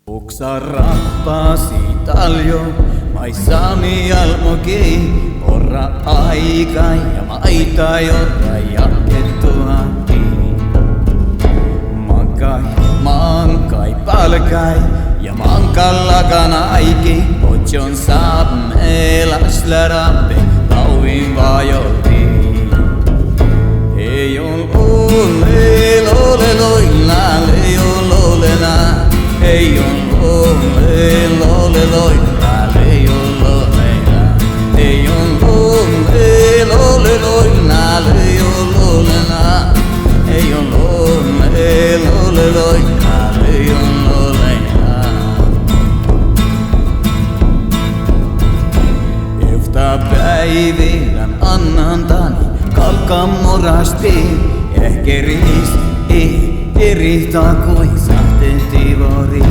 Uksa rappasi taljo, maissami almokei, porra aika ja maita jorra jatkettuakin. Mankai palkai ja mankallakan aiki, otjon saab meelas lärappe, lauin vajoltiin. Ei on ole loilla, ei on lolena. Ei on ole loilla, ei on loleilla. Ei on ole loilla, ei on lolena. Ei on ole loilla, ei on loleilla. Yhtä päivillä annantani kalkan morasti, ehkeris erihtaa kuin sahten tivori.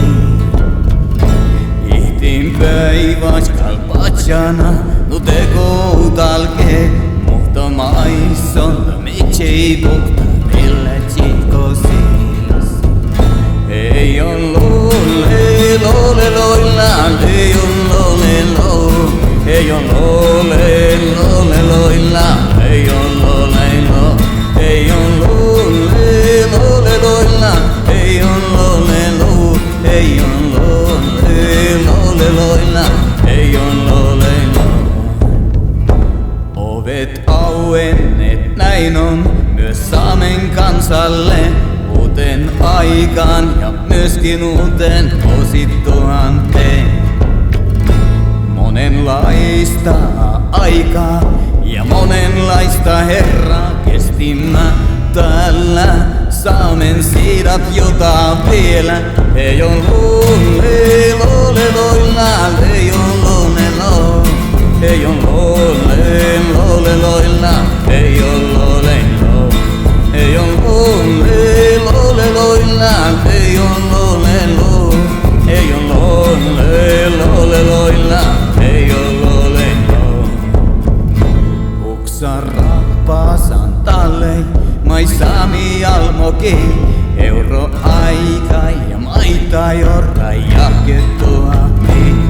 Ihtin päiväs kalpatsana, nu teko talke, mutta maisson miksei puhta millä chitko siis. Ei on loilla, ei on lolelo. Ei on loilla, ei on lolelo. Ei on loilla, ei on lolelo. Ei on loleloilla, ei on lolelo. Ovet auenneet, näin on myös Saamen kansalle. Uuteen aikaan ja myöskin uuteen vuosituhanteen. Monenlaista aikaa ja monenlaista herraa kestimme täällä. Saamen siidat jota vielä. Ei on loleloilla, ei on lolelo. Ei on loleloilla, ei on lolelo. Ei on loleloilla, ei on lolelo. Ei on loleloilla, ei on lolelo. Uksa rappasan talle, maissami almoki, euro aika ja maita jorra jatkettuakin.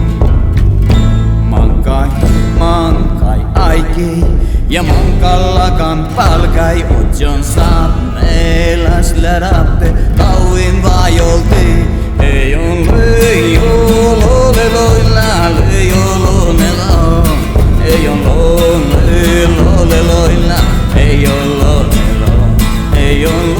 Mankai aiki ja mankallakan palkai, otjon saab meelas lärappe, kauin vajolti. Ei on loleloilla, ei on lolelo. Ei on loleloilla, ei on lolelo. Ei on